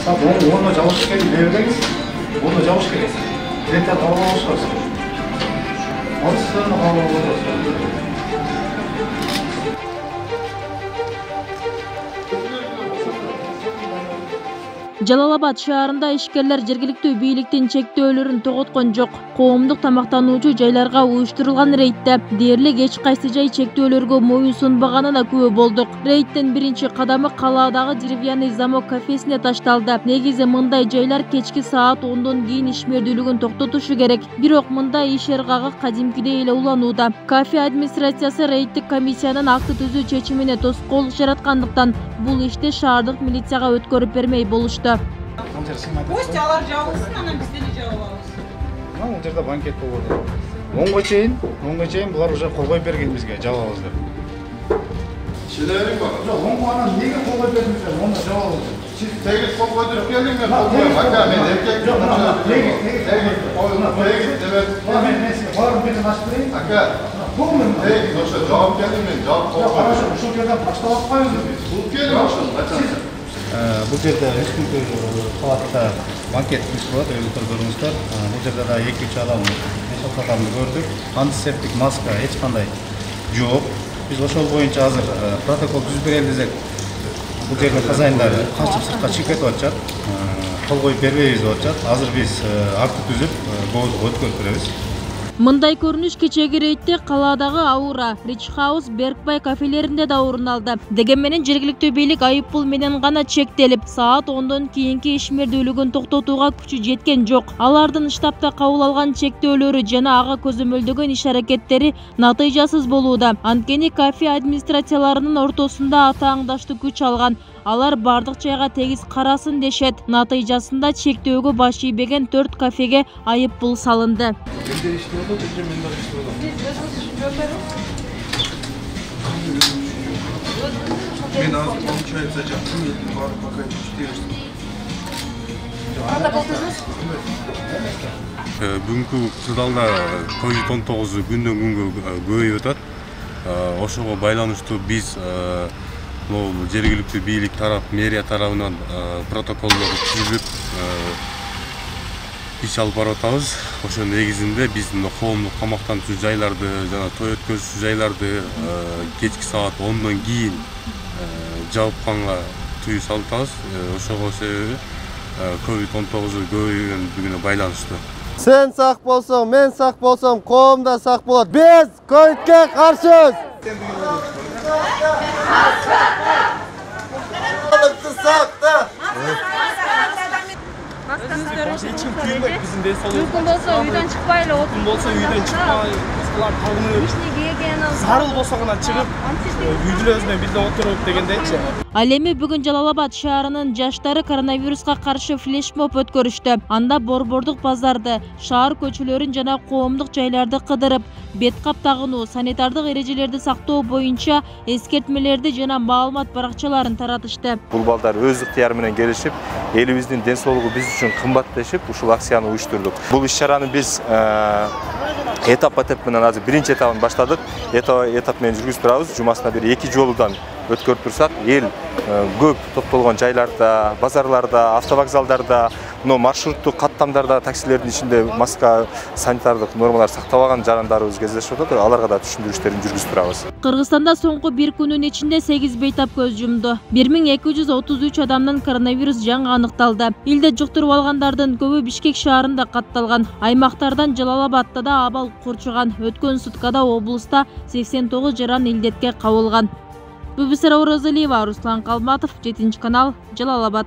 Onu çalışıp veririz. Onu çalışıp veririz. Yeter hava olsun. Olsun hava olsun. Жалал-Абад шаарында ишкерлер жергиликтүү бийликтин чектөөлөрүн тоготкон жок. Коомдук тамактануучу жайларга уюштурулган рейдте дээрлик эч кайсы жай чектөөлөргө моюн сунбаганына күбө болдук. Рейдтин биринчи кадамы калаадагы Деревянный замок кафесине ташталды. Негизи мындай жайлар кечки саат 10дон кийин ишмердүүлүгүн токтотушу керек. Бирок мындай иш ыргагы кадимкидей эле уланууда. Кафе администрациясы рейдтик комиссиянын акты түзүү чечимине тоскоолдук жараткандыктан бул ишти шаардык милицияга өткөрүп бермей болушту. Пусть алар жабылсын, анан биз деле жабып алабыз. Ал жерде банкет болду. 10га чейин булар уже кол коюп берген бизге жабабыз деп. Шилерин бар. Жок, 10га анан неге кол коюп бердиңиздер? Оны жабабыз. Siz tegi kol koydurup geldingler. Hatta ben erkek yok. Evet. Ben size varım bir açtırayım. Hatta. Bu mu? Tegi yoksa cevap geldim ben. Cevap kol koydum. Şu yerden başlamak koyuyoruz biz. Bu gelin olsun. Бұл жерде қалатта банкет болады, көрдіңіздер. Бұл жерде да 2-3 адам жасалғанын көрдік. Антисептик маска ешқандай жоқ. Біз ошол боюнча азыр протокол түзүп берели десек, бұл жердин хозяиндары качып сыртка чыгып кетип атышат. Кол коюп бербейбиз деп атышат. Азыр биз акт түзүп, боозго өткөрүп беребиз. Мындай көрүнүш кечеги рейдте калаадагы Аура, Рич Хаус, Беркбай кафелеринде да орун алды. Деген менен жергиликтүү бийлик айыппул менен гана чектелип, саат 10дон кийинки ишмердүүлүгүн токтотууга күчү жеткен жок. Алардын штабта кабыл алган чектөөлөрү жана ага көзөмөлдөгөн иш-аракеттери натыйжасыз болууда. Анткени кафе администрацияларынын ортосунда атааңдаштуу күч алган. Алар бардык жайга тегиз карасын дешет. Натыйжасында чектөөгө баш ийбеген 4 кафеге айыппул салынды. Ben az получается жактым пока Бүгүнкү кырдаалда COVID-19 күндөн күнгө көбөйүп атат. Ошого байланыштуу биз жергиликтүү бийлик тарап, мэрия тарабынан протоколдор түзүлүп иш алып барып атабыз. Ошонун негизинде биз коомдук тамактануучу жайларды жана той өткөрүүчү жайларды кечки саат 10дон кийин жабыкканга тыюу салып атабыз. Ошого себеби COVID-19 көбөйгөндүгүнө байланыштуу. Sen sak bolsоң, мен sak болсом, коом да sak болот. Биз ковидке каршыбыз. Мүмкін болса үйден шықпайлы отыр. Мүмкін болса үйден шықпай, басқалар табынып, зарыл болса ғана шығып, үйдің өзіне бізде отырып дегендейші. Ал эми бүгүн Жалал-Абад шаарынын жаштары коронавируска каршы флешмоб өткөрүштү. Анда борбордук базарды, шаар көчөлөрүн жана коомдук жайларды кыдырып, бет кап тагынуу, санитардык эрежелерди сактоо боюнча эскертмелерди жана маалымат баракчаларын таратышты. Бул балдар өз ыктыяры менен келишип, элибиздин ден соолугу биз үчүн кымбат дешип, ушул акцияны уюштурдук. Бул иш-чараны биз этап менен азыр биринчи этабын баштадык. Этап менен жүргүзүп турабыз. Жумасына бир 2 жолудан өткөрүп турсак, эл көп топтолгон жайларда, базарларда, автовокзалдарда, маршруттук каттамдарда, таксилердин ичинде маска, санитардык нормалар сактабаган жарандарыбыз кездешип атат. Аларга да түшүндүрүштөрүн жүргүзүп турабыз. Кыргызстанда соңку бир күнүн ичинде 8 бейтап көз жумду. 1233 адамдан коронавирус жаңы аныкталды. Илде жуктуруп алгандардын көбү Бишкек шаарында катталган. Аймактардан Жалал-Абадта да абал курчуган. Өткөн суткада облуста 89 жаран илдетке кабылган. Бүбүсара Оразалиева, Руслан Калматов, 7 канал, Жалал-Абад.